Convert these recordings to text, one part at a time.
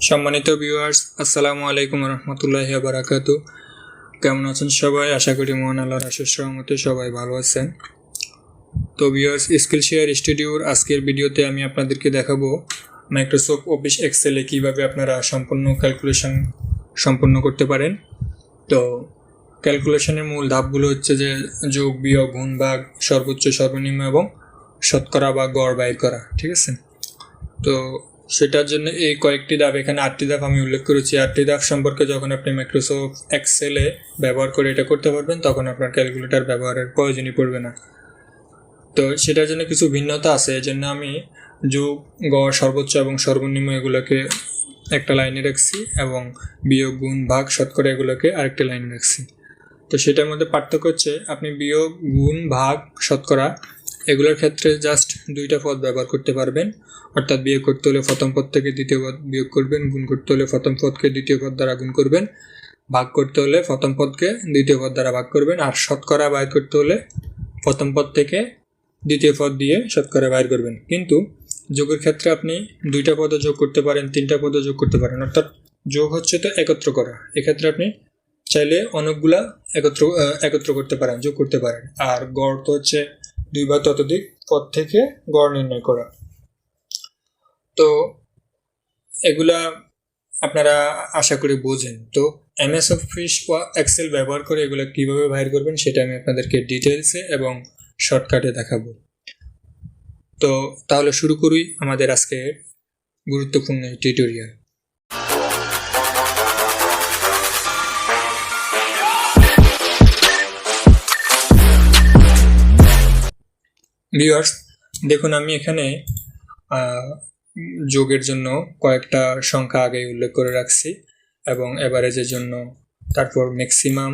সম্মানিত ভিউয়ার্স, আসসালামু আলাইকুম রহমতুল্লাহি ওয়া বারাকাতু। কেমন আছেন সবাই? আশা করি মহান আল্লাহর অশেষ রহমতে সবাই ভালো আছেন। তো ভিউয়ার্স, স্কিল শেয়ার স্টুডিওর আজকের ভিডিওতে আমি আপনাদেরকে দেখাবো মাইক্রোসফট অফিস এক্সেলে কীভাবে আপনারা সম্পূর্ণ ক্যালকুলেশন সম্পন্ন করতে পারেন। তো ক্যালকুলেশনের মূল ধাপগুলো হচ্ছে যে যোগ, বিয়োগ, গুণ, ভাগ, সর্বোচ্চ, সর্বনিম্ন এবং শতকরা বা গড় বাইর করা। ঠিক আছে? তো সেটার জন্য এই কয়েকটি ধাপ, এখানে 8টি ধাপ আমি উল্লেখ করেছি। 8টি ধাপ সম্পর্কে যখন আপনি মাইক্রোসফট এক্সেলে ব্যবহার করে এটা করতে পারবেন, তখন আপনার ক্যালকুলেটর ব্যবহারের প্রয়োজনই পড়বে না। তো সেটার জন্য কিছু ভিন্নতা আছে, এই জন্য আমি যোগ, গড়, সর্বোচ্চ এবং সর্বনিম্ন এগুলোকে একটা লাইনে রাখছি এবং বিয়োগ, গুণ, ভাগ, শতকরা এগুলোকে আরেকটা লাইনে রাখছি। তো সেটার মধ্যে পার্থক্য হচ্ছে আপনি বিয়োগ, গুণ, ভাগ, শতকরা এগুলোর ক্ষেত্রে জাস্ট দুইটা পদ ব্যবহার করতে পারবেন। অর্থাৎ বিয়োগ করতে হলে প্রথম পদ থেকে দ্বিতীয় পদ বিয়োগ করবেন, গুণ করতে হলে প্রথম পদকে দ্বিতীয় পদ দ্বারা গুণ করবেন, ভাগ করতে হলে প্রথম পদকে দ্বিতীয় পদ দ্বারা ভাগ করবেন, আর শতকরা বাইর করতে হলে প্রথম পদ থেকে দ্বিতীয় পদ দিয়ে শতকরা বাইর করবেন। কিন্তু যোগের ক্ষেত্রে আপনি দুইটা পদও যোগ করতে পারেন, তিনটা পদও যোগ করতে পারেন। অর্থাৎ যোগ হচ্ছে তো একত্র করা, এক্ষেত্রে আপনি চাইলে অনেকগুলা একত্র করতে পারেন, যোগ করতে পারেন। আর গড় তো হচ্ছে দুই বা ততোধিক পদ থেকে গড় নির্ণয় করা। তো এগুলা আপনারা আশা করি বোঝেন। তো এমএস অফিস বা এক্সেল ব্যবহার করে এগুলো কিভাবে বাইর করবেন সেটা আমি আপনাদেরকে ডিটেলসে এবং শর্টকাটে দেখাবো। তো তাহলে শুরু করি আমাদের আজকে গুরুত্বপূর্ণ টিউটোরিয়াল। ভিউয়ার্স, দেখুন আমি এখানে যোগের জন্য কয়েকটা সংখ্যা আগে উল্লেখ করে রাখছি এবং এভারেজের জন্য, তারপর ম্যাক্সিমাম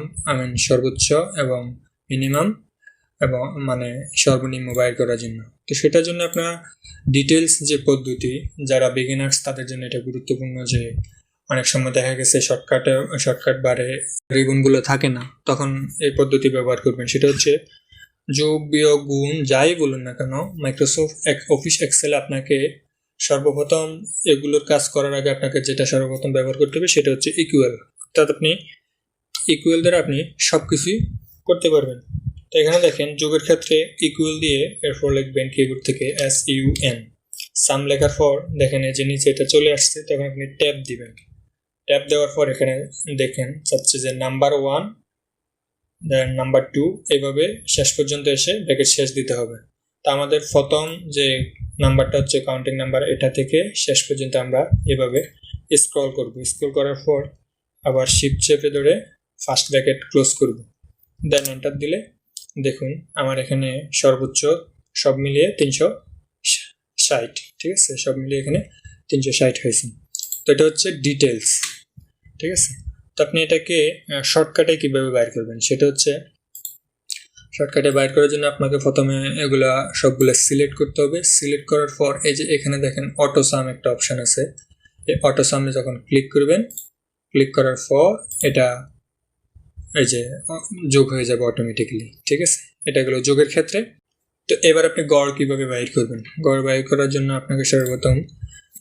সর্বোচ্চ এবং মিনিমাম এবং সর্বনিম্ন বাইর করার জন্য। তো সেটার জন্য আপনার ডিটেলস যে পদ্ধতি, যারা বিগিনার্স তাদের জন্য এটা গুরুত্বপূর্ণ, যে অনেক সময় দেখা গেছে শর্টকাট বারে রিবনগুলো থাকে না, তখন এই পদ্ধতি ব্যবহার করবেন। সেটা হচ্ছে যোগ, বিয়োগ, গুণ যাই বলুন না কেন, মাইক্রোসফট অফিস এক্সেল আপনাকে সর্বপ্রথম এগুলোর কাজ করার আগে আপনাকে যেটা সর্বপ্রথম ব্যবহার করতে হবে সেটা হচ্ছে ইকুয়াল। অর্থাৎ আপনি ইকুয়াল দ্বারা আপনি সব কিছুই করতে পারবেন। তো এখানে দেখেন যোগের ক্ষেত্রে ইকুয়াল দিয়ে এরপর লিখবেন কিবোর্ড থেকে SUM। সাম লেখার পর দেখেন এই যে নিচে এটা চলে আসছে, তখন আপনি ট্যাব দিবেন। ট্যাব দেওয়ার পর এখানে দেখেন চাচ্ছে যে নাম্বার 1 দেন নাম্বার 2, এইভাবে শেষ পর্যন্ত এসে ব্র্যাকেট শেষ দিতে হবে। তা আমাদের প্রথম যে নাম্বারটা হচ্ছে কাউন্টিং নাম্বার, এটা থেকে শেষ পর্যন্ত আমরা এভাবে স্ক্রল করব। স্ক্রল করার পর আবার শিফট চেপে ধরে ফার্স্ট ব্র্যাকেট ক্লোজ করব, দেন এন্টার দিলে দেখুন আমার এখানে সর্বোচ্চ সব মিলিয়ে 360। ঠিক আছে, সব মিলিয়ে এখানে 360 হয়েছে। তো এটা হচ্ছে ডিটেলস। ঠিক আছে, তো আপনি এটাকে শর্টকাটে কিভাবে বাইর করবেন সেটা হচ্ছে, শর্টকাটে বাইর করার জন্য আপনাকে প্রথমে এগুলা সবগুলো সিলেক্ট করতে হবে। সিলেক্ট করার পর এই যে এখানে দেখেন অটো সাম একটা অপশান আছে, এই অটো সামে যখন ক্লিক করবেন, ক্লিক করার পর এটা এই যে যোগ হয়ে যাবে অটোমেটিক্যালি। ঠিক আছে, এটা গেল যোগের ক্ষেত্রে। তো এবার আপনি গড় কিভাবে বাইর করবেন? গড় বাইর করার জন্য আপনাকে সর্বপ্রথম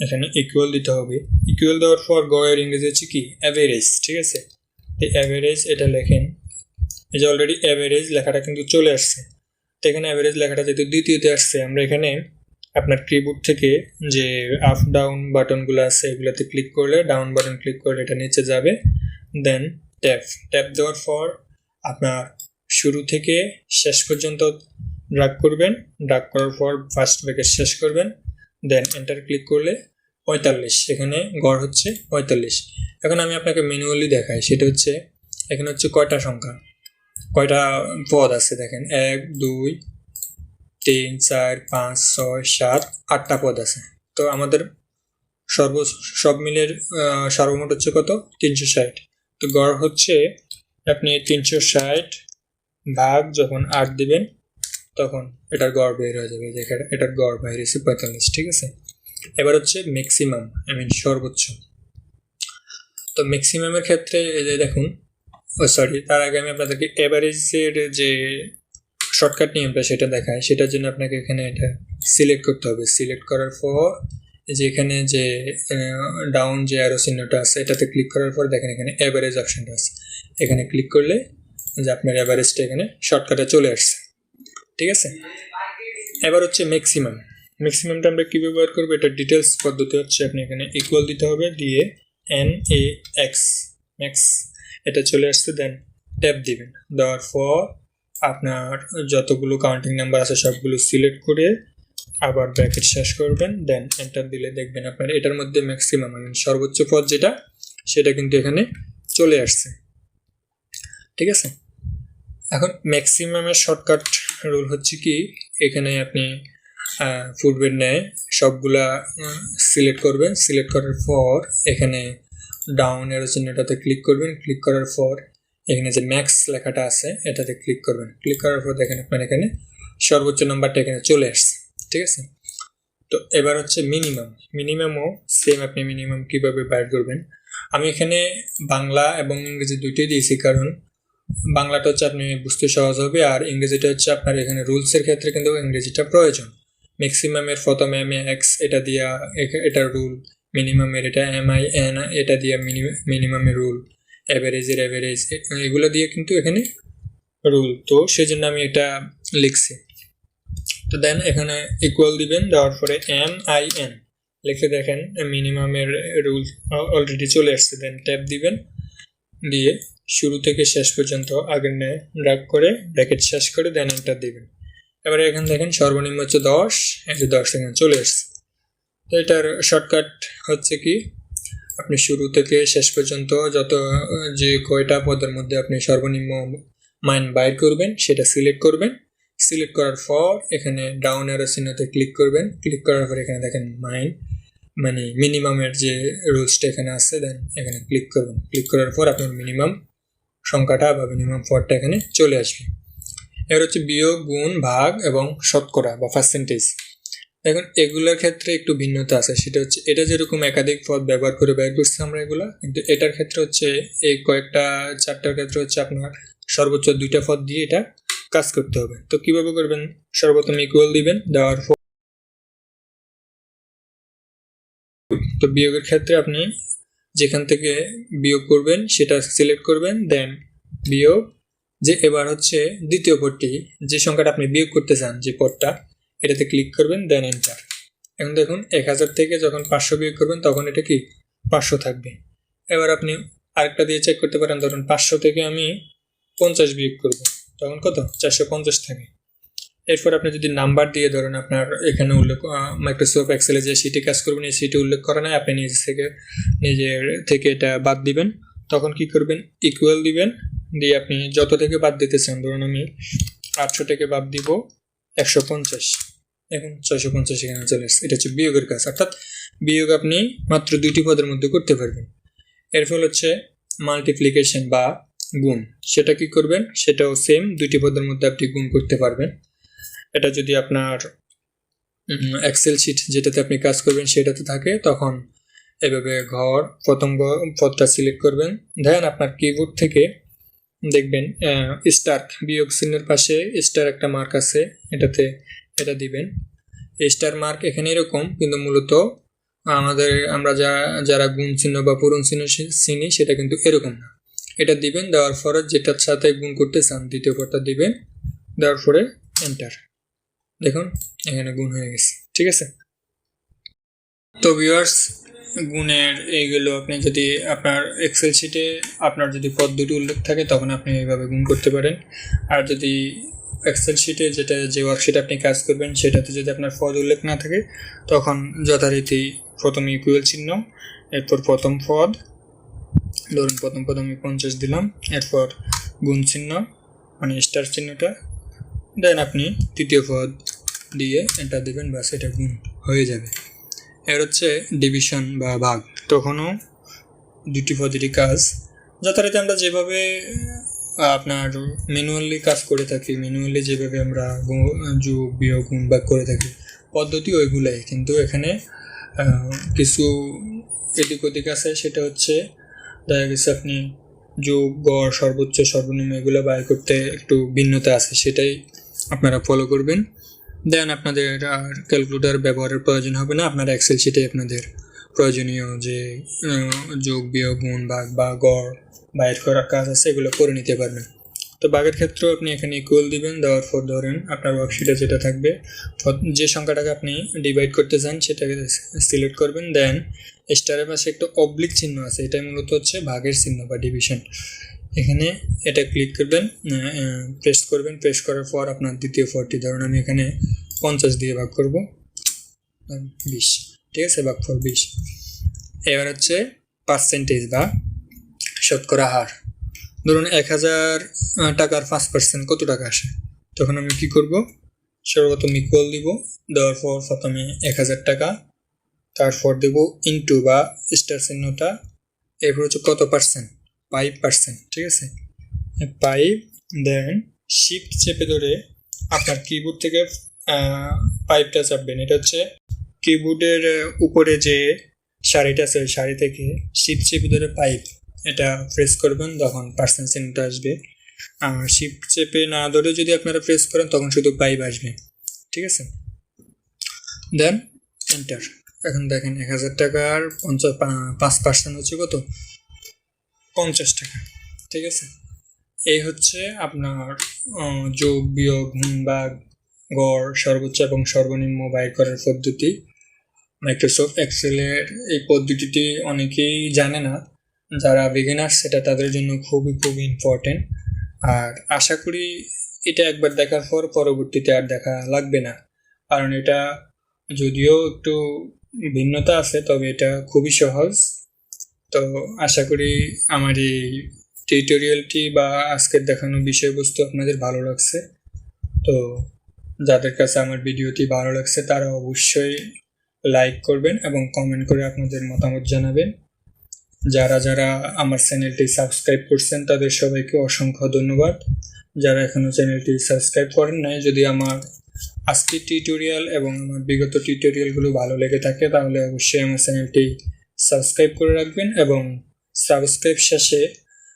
এখানে ইকুয়াল দিতে হবে। ইকুয়াল দেওয়ার পর গড়ের ইংরেজি হচ্ছে কি? অ্যাভারেজ। ঠিক আছে, এই অ্যাভারেজ এটা লেখেন। এই যে অলরেডি অ্যাভারেজ লেখাটা কিন্তু চলে আসছে। তো এখানে অ্যাভারেজ লেখাটা যেহেতু দ্বিতীয়তে আসছে, আমরা এখানে আপনার কিবোর্ড থেকে যে আপ ডাউন বাটনগুলো আছে এগুলোতে ক্লিক করলে, ডাউন বাটন ক্লিক করলে এটা নিচে যাবে। দেন ট্যাপ দেওয়ার পর আপনার শুরু থেকে শেষ পর্যন্ত ড্রাগ করবেন। ড্রাগ করার পর ফার্স্ট ব্র্যাকেট শেষ করবেন, দেন এন্টার ক্লিক করলে 45, এখানে গড় হচ্ছে 45। এখন আমি আপনাকে ম্যানুয়ালি দেখাই, সেটা হচ্ছে এখানে হচ্ছে কয়টা পদ আছে দেখেন, 1 2 3 4 5 6 7 8টা পদ আছে। তো আমাদের সব মিলের সর্বমোট হচ্ছে কত? 360। তো গড় হচ্ছে আপনি 360 ভাগ যখন 8 দিবেন তখন এটার গড় বের হয়ে যাবে। এটার গড় বাইরে হচ্ছে 45। ঠিক আছে, এবার হচ্ছে ম্যাক্সিমাম সর্বোচ্চ। তো ম্যাক্সিমামের ক্ষেত্রে এই যে দেখুন, তার আগে আমি আপনাদেরকে এভারেজের যে শর্টকাট নিয়মটা সেটা দেখায়। সেটার জন্য আপনাকে এখানে এটা সিলেক্ট করতে হবে। সিলেক্ট করার পর যে এখানে যে ডাউন যে অ্যারো চিহ্নটা আছে এটাতে ক্লিক করার পর দেখেন এখানে এভারেজ অপশনটা আছে, এখানে ক্লিক করলে যে আপনার এভারেজটা এখানে শর্টকাটে চলে আসছে। ঠিক আছে, এবার হচ্ছে ম্যাক্সিমাম। ম্যাক্সিমামটা আমরা কী ব্যবহার করবো, এটা ডিটেলস পদ্ধতি হচ্ছে আপনি এখানে ইকুয়াল দিতে হবে, দিয়ে NAX ম্যাক্স এটা চলে আসছে, দেন ট্যাব দিবেন, দেওয়ার পর আপনার যতগুলো কাউন্টিং নাম্বার আছে সবগুলো সিলেক্ট করে আবার ব্র্যাকেট শেষ করবেন, দেন এন্টার দিলে দেখবেন আপনার এটার মধ্যে ম্যাক্সিমাম মানে সর্বোচ্চ পদ যেটা সেটা কিন্তু এখানে চলে আসছে। ঠিক আছে, এখন ম্যাক্সিমামের শর্টকাট রুল হচ্ছে কি, এখানে আপনি পূর্বের ন্যায় সবগুলা সিলেক্ট করবেন, সিলেক্ট করার পর এখানে ডাউন এর চিহ্নটাতে ক্লিক করবেন, ক্লিক করার পর এখানে যে ম্যাক্স লেখাটা আছে এটাতে ক্লিক করবেন, ক্লিক করার পর দেখেন আপনার এখানে সর্বোচ্চ নাম্বারটা এখানে চলে আসছে। ঠিক আছে, তো এবার হচ্ছে মিনিমাম। মিনিমামও সেম, আপনি মিনিমাম কিভাবে বাইর করবেন, আমি এখানে বাংলা এবং ইংরেজি দুইটাই দিয়েছি, কারণ বাংলাটা হচ্ছে আপনি বুঝতে সহজ হবে, আর ইংরেজিটা হচ্ছে আপনার এখানে রুলসের ক্ষেত্রে কিন্তু ইংরেজিটা প্রয়োজন। ম্যাক্সিমামের প্রথমে MAX এটা দিয়া এটা রুল, মিনিমামের এটা MIN এটা দিয়া মিনিমামের রুল, অ্যাভারেজের অ্যাভারেজ এগুলো দিয়ে কিন্তু এখানে রুল, তো সেই জন্য আমি এটা লিখছি। তো দেন এখানে ইকুয়াল দিবেন, দেওয়ার পরে MIN লিখে দেখেন মিনিমামের রুল অলরেডি চলে আসছে, দেন ট্যাব দিবেন, দিয়ে শুরু থেকে শেষ পর্যন্ত আগের ন্যায় ড্র্যাগ করে ব্র্যাকেট শেষ করে দেন এন্টার দিবেন। এবারে এখানে দেখেন সর্বনিম্ন হচ্ছে 10, এই যে 10 এখানে চলে আসছে। তো এটার শর্টকাট হচ্ছে কি, আপনি শুরু থেকে শেষ পর্যন্ত যত যে কয়টা পদের মধ্যে আপনি সর্বনিম্ন মান বাইর করবেন সেটা সিলেক্ট করবেন, সিলেক্ট করার পর এখানে ডাউন অ্যারো চিহ্নতে ক্লিক করবেন, ক্লিক করার পর এখানে দেখেন মানে মিনিমামের যে রুলসটা এখানে আছে, দেন এখানে ক্লিক করবেন, ক্লিক করার পর আপনার মিনিমাম সংখ্যাটা বা মিনিমাম পদটা এখানে চলে আসবে। এবার হচ্ছে বিয়োগ, গুণ, ভাগ এবং শতকরা বা পার্সেন্টেজ। এখন এগুলোর ক্ষেত্রে একটু ভিন্নতা আছে, সেটা হচ্ছে এটা যেরকম একাধিক পদ ব্যবহার করে ব্যয় করছি আমরা এগুলা, কিন্তু এটার ক্ষেত্রে হচ্ছে এই কয়েকটা চারটার ক্ষেত্রে হচ্ছে আপনার সর্বোচ্চ 2টা পদ দিয়ে এটা কাজ করতে হবে। তো কিভাবে করবেন, সর্বপ্রথম ইকুয়াল দিবেন, দেওয়ার পর তো বিয়োগের ক্ষেত্রে আপনি যেখান থেকে বিয়োগ করবেন সেটা সিলেক্ট করবেন, দেন বিয়োগ, যে এবার হচ্ছে দ্বিতীয় পদটি যে সংখ্যাটা আপনি বিয়োগ করতে চান যে পদটা এটাতে ক্লিক করবেন, দেন এন্টার। এখন দেখুন 1000 থেকে যখন 500 বিয়োগ করবেন তখন এটা কি 500 থাকবে। এবার আপনি আরেকটা দিয়ে চেক করতে পারেন, ধরুন 500 থেকে আমি 50 বিয়োগ করব, তখন কত 450 থাকে। এরপর আপনি যদি নাম্বার দিয়ে ধরুন আপনার এখানে উল্লেখ মাইক্রোসফট এক্সেলে যে সিটে কাজ করবেন এই সিটে উল্লেখ করা নাই, আপনি নিজের থেকে এটা বাদ দিবেন, তখন কি করবেন, ইকুয়াল দিবেন, দিয়ে আপনি যত থেকে বাদ দিতে চান, ধরুন আমি 800 থেকে বাদ দিব 150, এখন 650 এখানে চলে আসছে। এটা হচ্ছে বিয়োগের কাজ, অর্থাৎ বিয়োগ আপনি মাত্র 2টি পদের মধ্যে করতে পারবেন। এর ফলে হচ্ছে মাল্টিপ্লিকেশন বা গুণ, সেটা কি করবেন, সেটাও সেম 2টি পদের মধ্যে আপনি গুণ করতে পারবেন। এটা যদি আপনার এক্সেল শিট যেটাতে আপনি কাজ করবেন সেটাতে থাকে, তখন এভাবে প্রথম পদটা সিলেক্ট করবেন, দেন আপনার কিবোর্ড থেকে দেখবেন স্টার বিয়োগ চিহ্নের পাশে স্টার একটা মার্ক আছে, এটা দিবেন। স্টার মার্ক এখানে এরকম, কিন্তু মূলত আমরা যারা গুণ চিহ্ন বা পূরণ চিহ্ন চিনি সেটা কিন্তু এরকম না। এটা দিবেন, দেওয়ার পরে যেটার সাথে গুণ করতে চান দ্বিতীয় পদটা দিবেন, দেওয়ার পরে এন্টার। দেখুন এখানে গুণ হয়ে গেছে। ঠিক আছে, তো ভিউয়ার্স গুণের এইগুলো আপনি যদি আপনার এক্সেল শিটে আপনার যদি পদ দুটি উল্লেখ থাকে তখন আপনি এইভাবে গুণ করতে পারেন, আর যদি এক্সেল শিটে যে ওয়ার্কশিট আপনি কাজ করবেন সেটাতে যদি আপনার পদ উল্লেখ না থাকে তখন যথারীতি প্রথমে ইকুয়াল চিহ্ন, এরপর প্রথম পদ, ধরুন প্রথম পদ আমি 50 দিলাম, এরপর গুণ চিহ্ন মানে স্টার চিহ্নটা, দেন আপনি তৃতীয় পদ দিয়ে এন্টার দেবেন, বাস এটা গুণ হয়ে যাবে। এর হচ্ছে ডিভিশন বা ভাগ, তখনও 2টি পদেরই কাজ যথারীতি আমরা যেভাবে আপনার ম্যানুয়ালি কাজ করে থাকি, ম্যানুয়ালি যেভাবে আমরা যোগ বিয়োগ গুণ ভাগ করে থাকি পদ্ধতি ওইগুলাই, কিন্তু এখানে কিছু এদিক ওদিক আছে, সেটা হচ্ছে দেখা গেছে আপনি যোগ, গড়, সর্বোচ্চ, সর্বনিম্ন এগুলো বাইর করতে একটু ভিন্নতা আছে, সেটাই আপনারা ফলো করবেন। দেন আপনাদের আর ক্যালকুলেটর ব্যবহারের প্রয়োজন হবে না, আপনার এক্সেল শিটে আপনাদের প্রয়োজনীয় যে যোগ বিয়োগ গুণ ভাগ বা গড় বাইর করার কাজ আছে এগুলো করে নিতে পারবেন। তো ভাগের ক্ষেত্রেও আপনি এখানে ইকুয়াল দিবেন, দেওয়ার পর ধরেন আপনার ওয়ার্কশিটে যেটা থাকবে যে সংখ্যাটাকে আপনি ডিভাইড করতে চান সেটাকে সিলেক্ট করবেন। দেন স্টারের পাশে একটা অবলিক চিহ্ন আছে, এটাই মূলত হচ্ছে ভাগের চিহ্ন বা ডিভিশন। এখানে এটা ক্লিক করবেন, প্রেস করবেন, প্রেস করার পর আপনার দ্বিতীয় ফলটি ধরুন আমি এখানে 50 দিয়ে ভাগ করব 20, ঠিক আছে, ভাগ ফল 20। এবার হচ্ছে পার্সেন্টেজ বা শতকরা হার। ধরুন 1000 টাকার 5% কত টাকা আসে, তখন আমি কি করব, সর্বপ্রথম ইকুয়াল দিব, দেওয়ার পর প্রথমে 1000 টাকা, তারপর দেব ইন্টু বা স্টার চিহ্নটা, এরপর হচ্ছে কত পার্সেন্ট, 5%, ঠিক আছে, 5। দেন শিফট চেপে ধরে আপনার কিবোর্ড থেকে 5টা চাপবেন, এটা হচ্ছে কিবোর্ডের উপরে যে সারিটা আছে ওই সারি থেকে শিফট চেপে ধরে 5 এটা প্রেস করবেন, তখন পার্সেন্ট চিহ্নটা আসবে। আর শিফট চেপে না ধরে যদি আপনারা প্রেস করেন তখন শুধু 5 আসবে, ঠিক আছে। Then enter. এখন দেখেন 1000 টাকার 5% হচ্ছে কত, 50 টাকা, ঠিক আছে। এই হচ্ছে আপনার যোগ বিয়োগ গুণ ভাগ গড় সর্বোচ্চ এবং সর্বনিম্ন বাইর করার পদ্ধতি। মাইক্রোসফট এক্সেলের এই পদ্ধতিটি অনেকেই জানে না, যারা বিগিনার সেটা তাদের জন্য খুবই খুবই ইম্পর্টেন্ট। আর আশা করি এটা একবার দেখার পর পরবর্তীতে আর দেখা লাগবে না, কারণ এটা যদিও একটু ভিন্নতা আছে তবে এটা খুবই সহজ। তো আশা করি আমার এই টিউটোরিয়ালটি বা আজকের দেখানো বিষয়বস্তু আপনাদের ভালো লাগছে। তো যাদের কাছে আমার ভিডিওটি ভালো লাগছে তারা অবশ্যই লাইক করবেন এবং কমেন্ট করে আপনাদের মতামত জানাবেন। যারা যারা আমার চ্যানেলটি সাবস্ক্রাইব করছেন তাদের সবাইকে অসংখ্য ধন্যবাদ। যারা এখনো চ্যানেলটি সাবস্ক্রাইব করেন নাই, যদি আমার আজকের টিউটোরিয়াল এবং আমার বিগত টিউটোরিয়ালগুলো ভালো লেগে থাকে তাহলে অবশ্যই আমার চ্যানেলটি সাবস্ক্রাইব করে রাখবেন এবং সাবস্ক্রাইব শেষে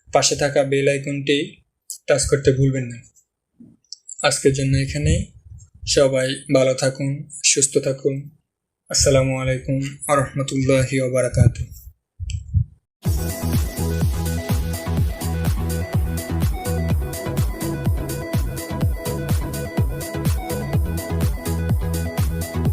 পাশে থাকা বেল আইকনটি টাচ করতে ভুলবেন না। আজকের জন্য এখানেই, সবাই ভালো থাকুন, সুস্থ থাকুন। আসসালামু আলাইকুম ওয়া রাহমাতুল্লাহি ওয়া বারাকাতুহু।